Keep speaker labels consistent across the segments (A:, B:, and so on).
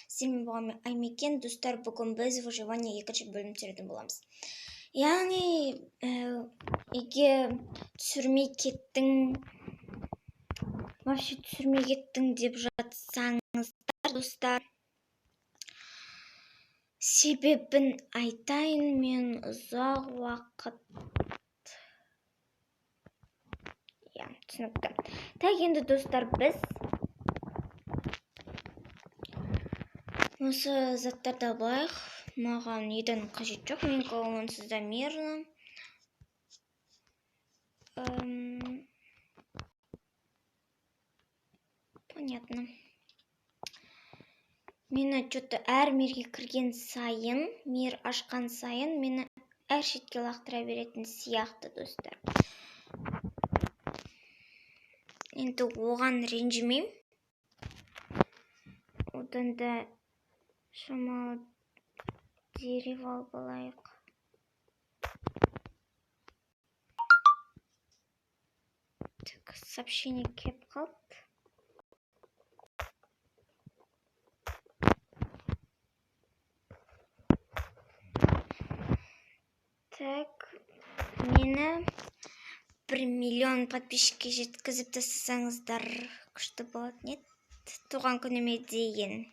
A: Сізбен болған Аймекен. Достар, бүгін біз выживание екінші бөлім түсіретін боламыз. Яғни, егер түсірмей кеттің деп жатсаңыздар, достар, себебін айтайын, мен ұзақ уақыт түсінікті. Так, енді достар, біз осы заттарды алайық. Маған еден қажет жоқ, менікі онсыз да мирно. Понятно. Мені что-то әр мирге кірген сайын, мир ашқан сайын, мені әр шетке лақтыра беретін сияқты, достар. Енді оған ренжімеймін. Одан да шамалы дерево алып алайық. Так, сообщение кеп қалды. Так, мені 1 миллион подписчикке жеткізіп тастасаңыздар күшті болады, нет? Туған күніме дейін.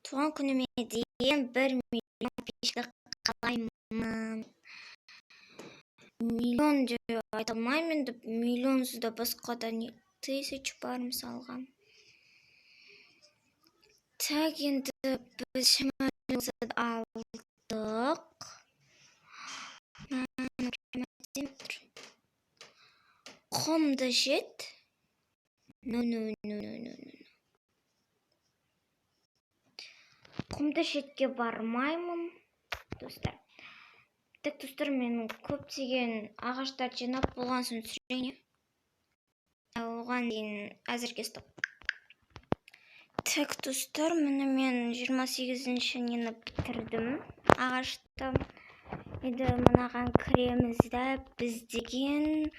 A: Туған күніме дейін 1 миллион подписчикті қалаймын. Миллион деп айта алмаймын, миллионсыз да басқа да 1000 бар мысалға. Так, енді біз шамалымызды алдық. Құмды жет. Құмды жетке бармаймын, достар. Так, достар, мен көптеген ағаштар жинап болған соң түсірейін. Оған дейін әзірге стоп. Так, достар, мені мен 28-ші нені бітірдім ағашты. Енді мынаған кіреміз да, біз деген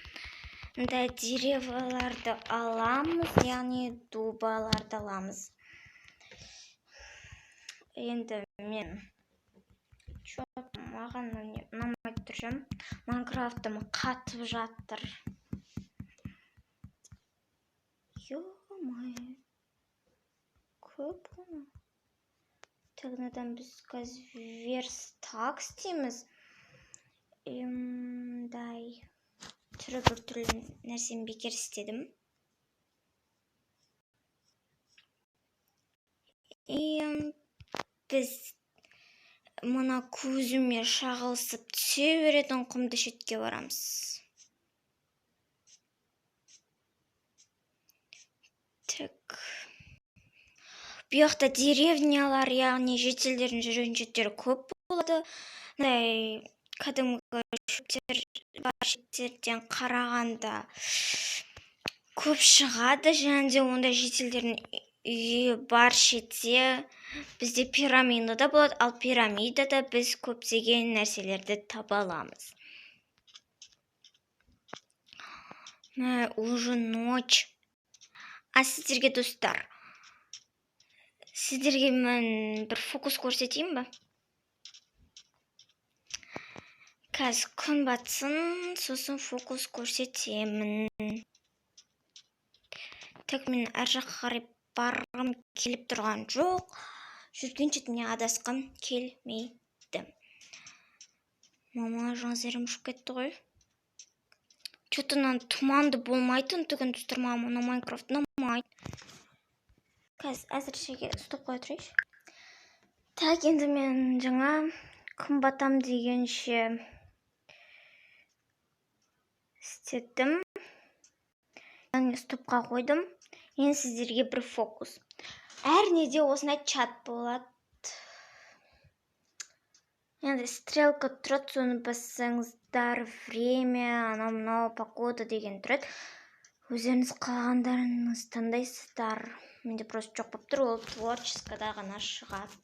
A: дереваларды аламыз, яғни дубаларды аламыз. Енді мен маған ұнамай тұржым. Майнкрафтым қатып жатыр. Ё-май. Көп қана. Тағынадан біз қазір верстак істейміз. Түрі бір түрлі нәрсені бекер істедім. Біз мұна көзіме шағылысып түсе беретін құмды шетке барамыз. Так. Бұяқта деревнялар, яғни жителдердің жүрген жеттері көп болады. Кәдімгі шөптер бар шеттерден қарағанда көп шығады, және де онда жителдердің үйі бар шетте бізде пирамида да болады, ал пирамидада біз көптеген нәрселерді таба аламыз. Уже ночь. Сіздерге, достар, сіздерге мен бір фокус көрсетейін ба? Қазір күн батсын, сосын фокус көрсетемін. Так, мен әр жаққа қарай барғым келіп тұрған жоқ. Жүрген жетіне адасқым келмейді. Мама, жаңзерім ұшып кетті ғой. Что-то тұманды болмайтын түгін, достар, мама, Майнкрафт ұнамайды. Қазір әзірше стоп қоя тұрайыншы. Так, енді мен жаңа күн батам дегенше істедім. Яғни стопқа қойдым. Енді сіздерге бір фокус. Әр неде осындай чат болады. Енді стрелка тұрады, соны бассаңыздар, время, анау погода деген тұрады. Өздеріңіз қалағандарыңыз таңдайсыздар. Менде просто жоқ болып тұр, ол творческада ғана шығады.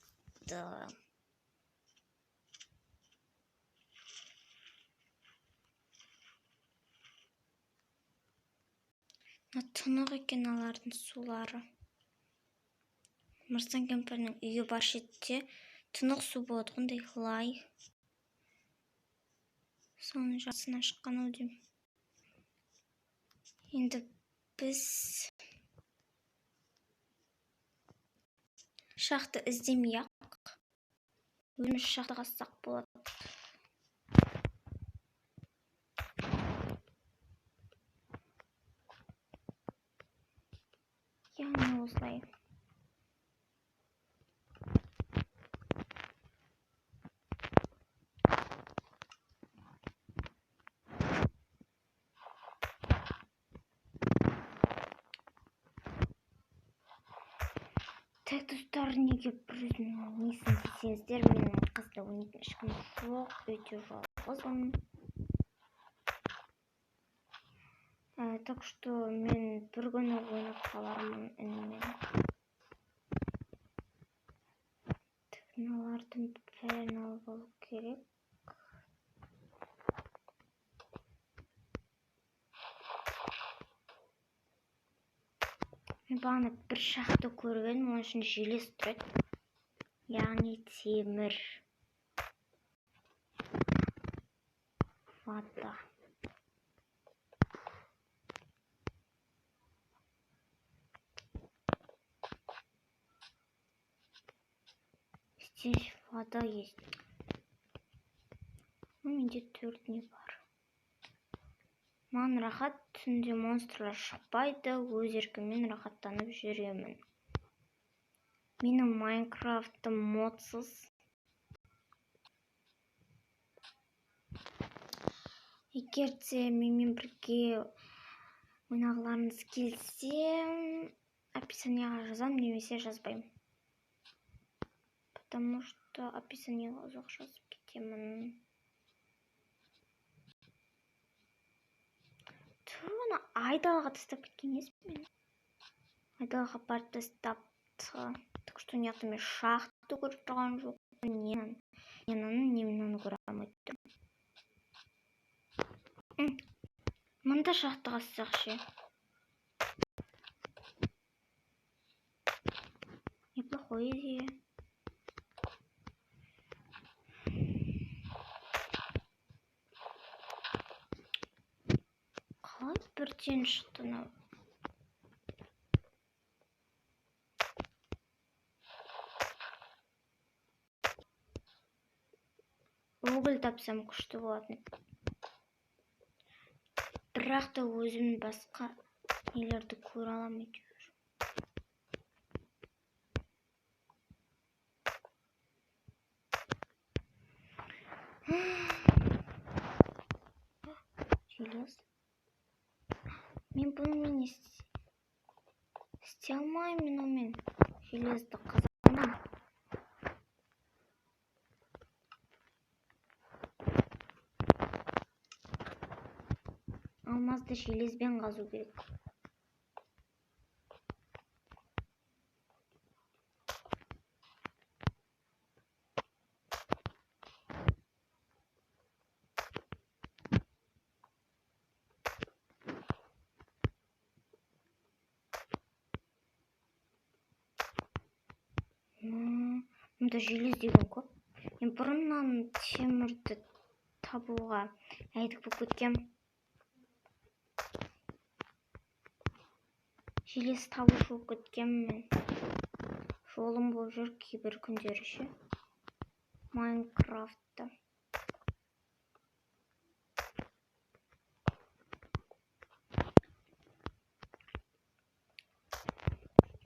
A: Тұнық екен алардың сулары. Мырзан кемпірінің үйі бар шетте тұнық су болады, қандай лай. Соның жасына шыққан ау деймін. Енді біз шақты іздемей-ақ өзіміз шақты қазсақ болады. Яғни осылай. Так, достар, неге бірінің несін десеңіздер, менің қызды ойнайтын ешкім жоқ, өте жалғызбын. Так что мен бір күні ойнап қалармын інімен. Мыналардың бәрін алып алу керек. Мен бағана бір шақты көрген, оның үшін желез тұрады. Яғни темір. Вода. Здесь вода есть. Менде 4 не бар. Маған рахат, түнде монстрлар шықпайды, өз еркіммен рахаттанып жүремін. Менің Майнкрафтым модсыз. Егер де менімен бірге ойнағыларыңыз келсе, описанияға жазамын, немесе жазбаймын. Потому что описанияға ұзақ жазып кетемін. Оны айдалға тастап кеткен еспен. Айдалға барып тастапты. Так что неяқты мен шақты көріп тұрған жоқ. Немнен көре алмайды. Мында шақты қазсақ ше. Неплохой идея. Қалай бірден шықты мынау? Уголь тапсам күшті болатын. Бірақ та өзім басқа нелерді көре аламын әйтеуір. Желез. Мен бұнымен істей алмаймын, онымен железді қазамын. Алмазды железбен қазу керек. Мұнда желез деген көп. Мен бұрыннан темірді табуға әйдік болып кеткем. Желез табушы болып кеткем мен. Жолым болып жүр кейбір күндері ше. Майнкрафтта.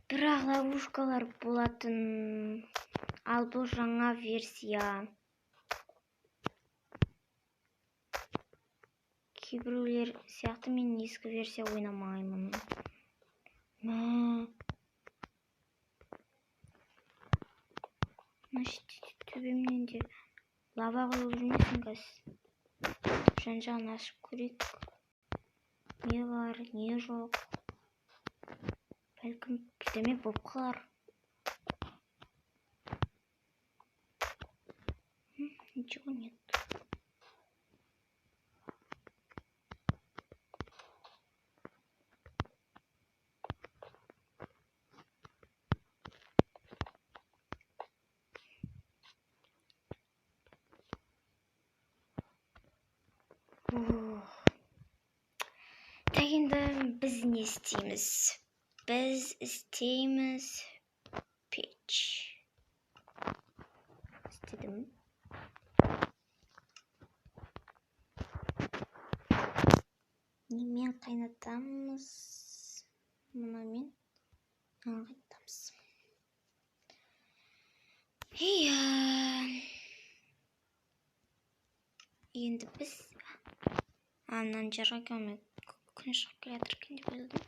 A: Бірақ ловушкалар болатын. Ал бұл жаңа версия. Кейбіреулер сияқты мен ескі версия ойнамаймын. Төбемнен де лава қойып жүрмесін кәз. Жан-жағын ашып көрейік. Не бар, не жоқ. Бәлкім бірдеме болып қалар. Ничего нет. істейміз? Біз істейміз печ. Істедім. Немен қайнатамыз? Мұнамен қайнатамыз. Енді біз мынаны жарға келмей күн шығып келе жатыр екен деп ойладым.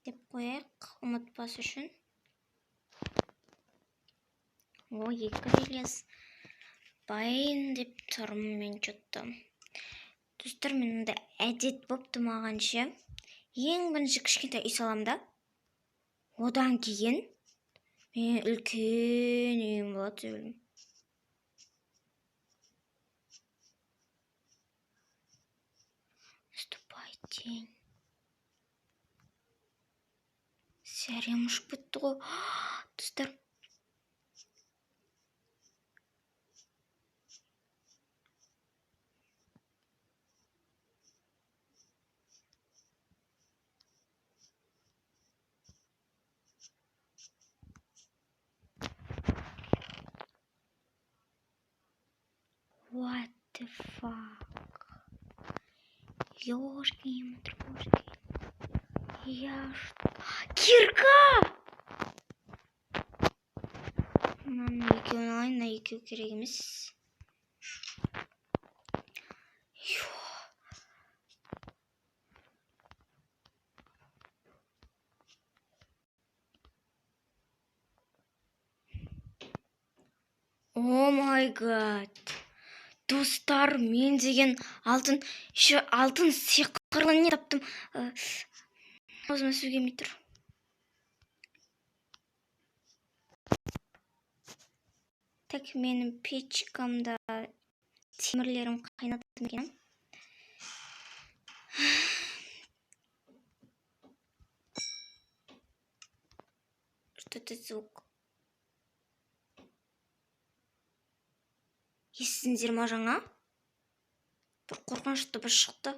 A: Деп қояйық, ұмытпас үшін. Екі желез байын деп тұрмын мен жұттым. Достар, мен онда әдет бопты маған ше. Ең бірінші кішкентай үй салам да. Одан кейін мен үлкен үйім болады деп ойлаймын. Наступай день. Сәрем ұшып кетті ғой. Достар. What the fuck? Ёшкин, трошки. Я что? Кирка! Мынаны екеуін алайын, мына екеу керек емес. О май гад. Достар, мен деген алтын сиқырлы не таптым. Аузыма сөз келмей тұр. Так, менің печкамда темірлерім қайнатым екен. Что это звук? Естіңіздер ма жаңа? Бір қорқынышты бір шықты.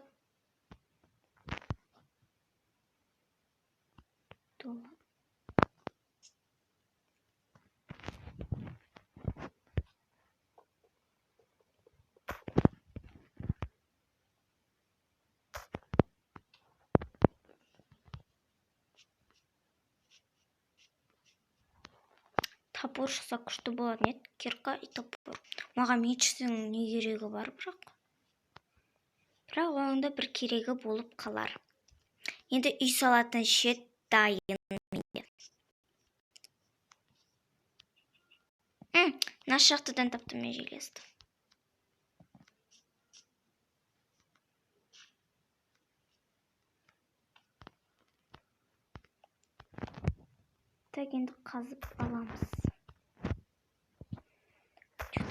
A: Топор шықса күшті болады, нет? Кирка и топор. Маған мечтің не керегі бар, бірақ онда бір керегі болып қалар. Енді үй салатын шет дайын менде. Наш жақтыдан таптым мен железді. Так, енді қазып аламыз.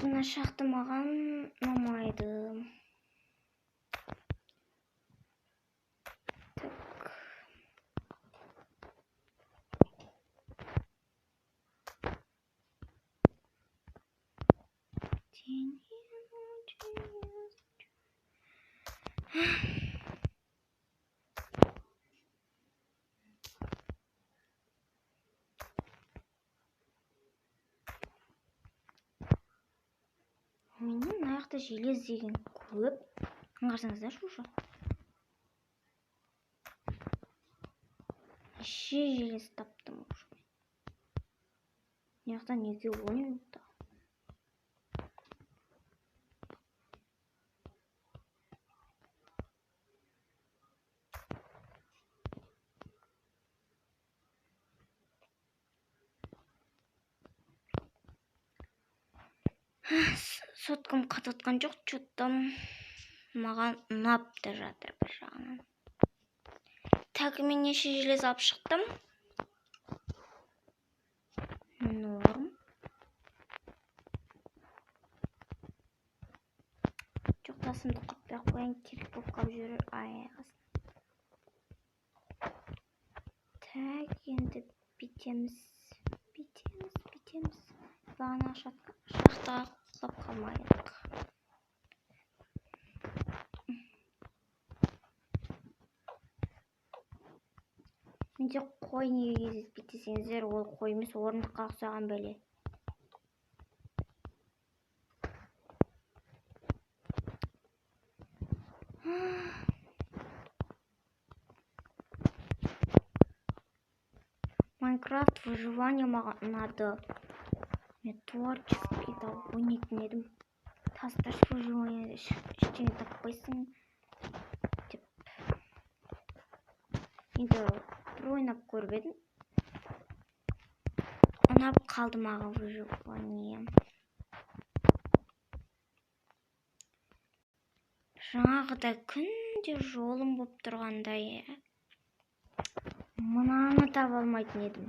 A: Мына шақты маған ұнамайды. Менің аяқта желез деген көп. Аңғарсаңыздар уже. Неше желез таптым уже. Аяқта неге 10 минутта. Соткам қататқан жоқ, чөттім. Маған ұнапты жатыр бір жағынан. Так, мен неше желез алып шықтым. Норм. Жоқ, тасымды құртпай қояйын, керек болып қалып жүрер аяғыз. Так, енді бітеміз. Бағана шақтаға құлап қалмайық. Менде қой неге кездеспейді десеңіздер, ол қой емес, орындыққа ұқсаған бәле. Майнкрафт выживание маған ұнады. Мен творческийді ойнайтын едім. Тасташ выживание ештеңе таппайсың деп. Енді бір ойнап көріп едім. Ұнап қалды маған выживание. Жаңағыда күнде жолым болып тұрғандай. Мынаны таба алмайтын едім.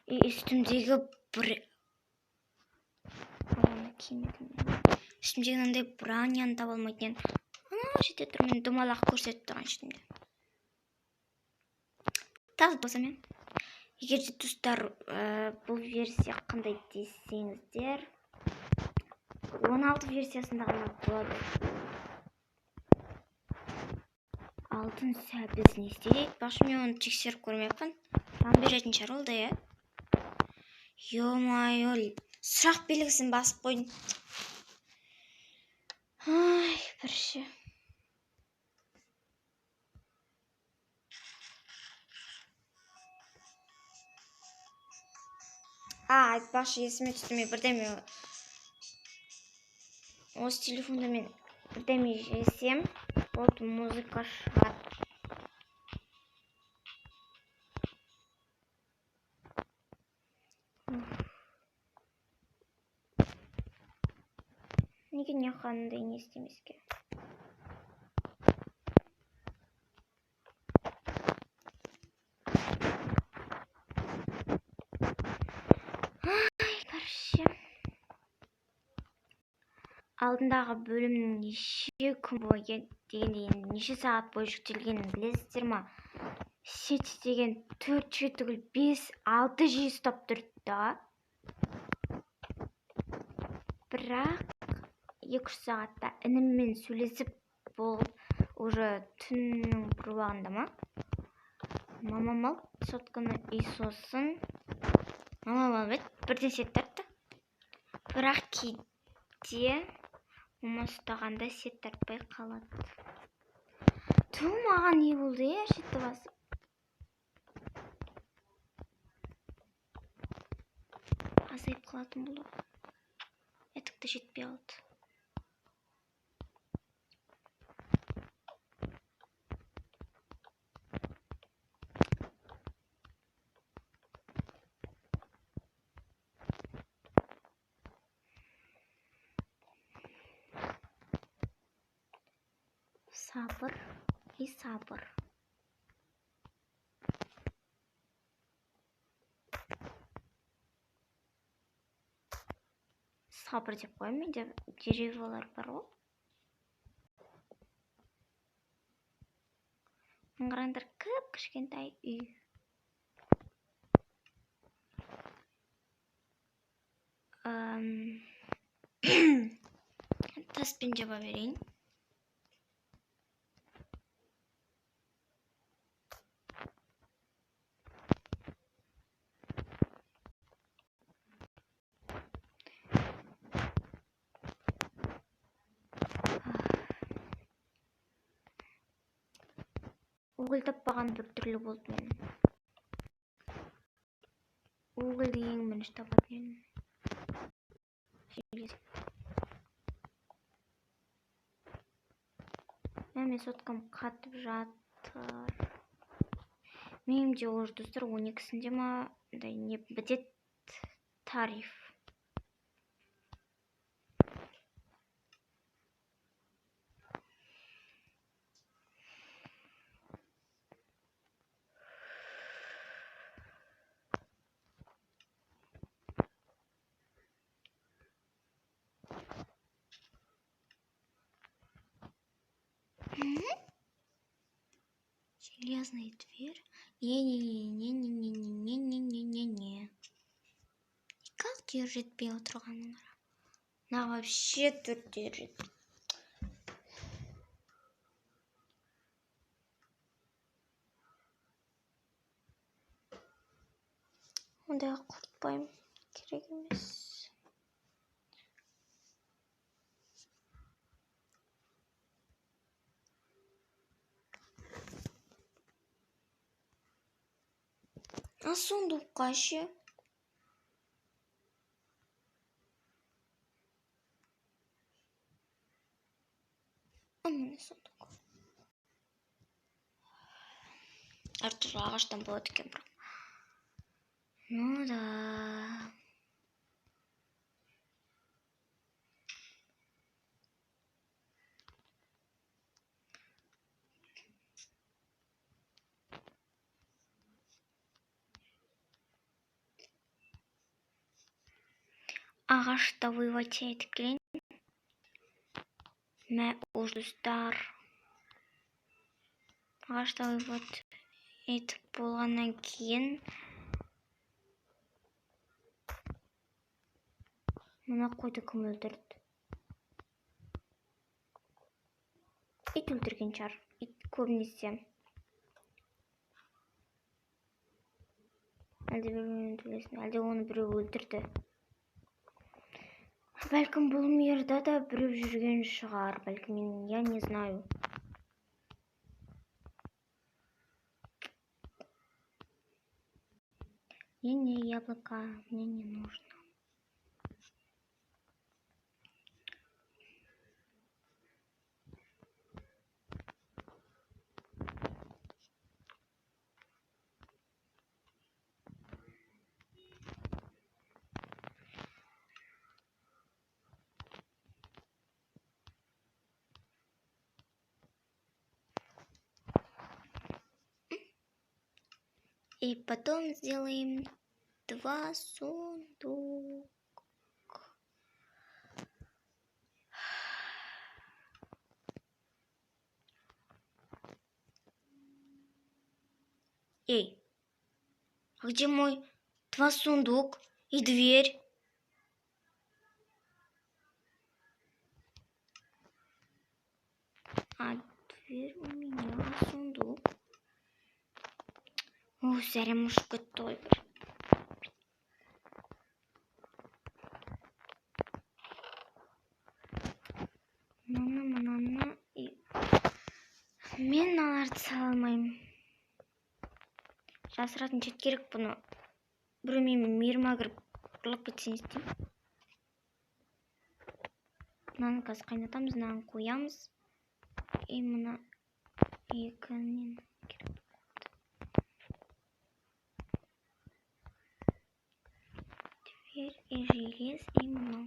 A: Үстімдегі мынандай броняны таба алмайтын едім. Ана жерде тұр, мен домалақ көрсетіп тұрған үстімде. Тағы болсамен. Егер де достар, бұл версия қандай десеңіздер, 16 версиясында ғана болады. Алтын сәбіз не істейді? Бақшы мен оны тексеріп көрмеппін. Там беретін шығар ол да, я? Ё-майо, сұрақ белгісін басып қойдым. Ай, бірші. Айтпақшы, есіме түсті, мен бірдеме осы телефонда мен бірдеме жесем, вот музыка шығады. Неге не қандай не істемеске? Алдындағы бөлімнің неше күн бойы дегенде неше сағат бойы жүктелгенін білесіздер ма? Сет деген 4 жүйе түгіл 5-6 жүйе ұстап тұрды. Бірақ 2-3 сағатта ініммен сөйлесіп болып, уже түннің бір уағында ма? Мамам алып, сотканы үй сосын. Мамам алып бірден сет тартты. Бірақ кейде мама ұстағанда сет тартпай қалады. Түу, маған не болды, жетті басып. Азайып қалатын болды. Етікті жетпей алды. Сабыр и сабыр. Сабыр деп қойым, менде деревалар бар ғой. Қараңдар, кішкентай үй. Таспен жаба берейін. Угол таппаған бір түрлі болды мен. Уголды ең бірінші табатын едім. Мен соткам қатып жатыр. Менімде олар достар 12-сінде ма, не бітет тариф. Железная дверь. Не-не-не-не-не-не-не-не-не-не. Как держит белый троган? На вообще тут держит. Ондай құртпаймын, керек емес. А сундукка ше? Міне сундук. Әртүрлі ағаштан болады екен бірақ. Ну да. Ағашта выводить етіп келейін. Мә, достар. Ағашта вывод етіп болғаннан кейін мына қойды кім өлтірді? Ит өлтірген шығар. Ит көбінесе. Әлде оны біреу өлтірді. Бәлкім бұл мирда да біреу жүрген шығар. Бәлкім я не знаю. Не, яблоко мне не нужно. И потом сделаем 2 сундука. Эй, а где мой 2 сундук и дверь? А дверь у меня, сундук. О, зря уж готовить. Мына и мен аларды сала алмаймын. Жасыратын жет керек бұны. Біреумен мейіріма кіріп ұрлап кетсең істеймін. Мынаны қазір қайнатамыз, мынаны қоямыз. И мына екінен керек. Дверь и желез, и мынау.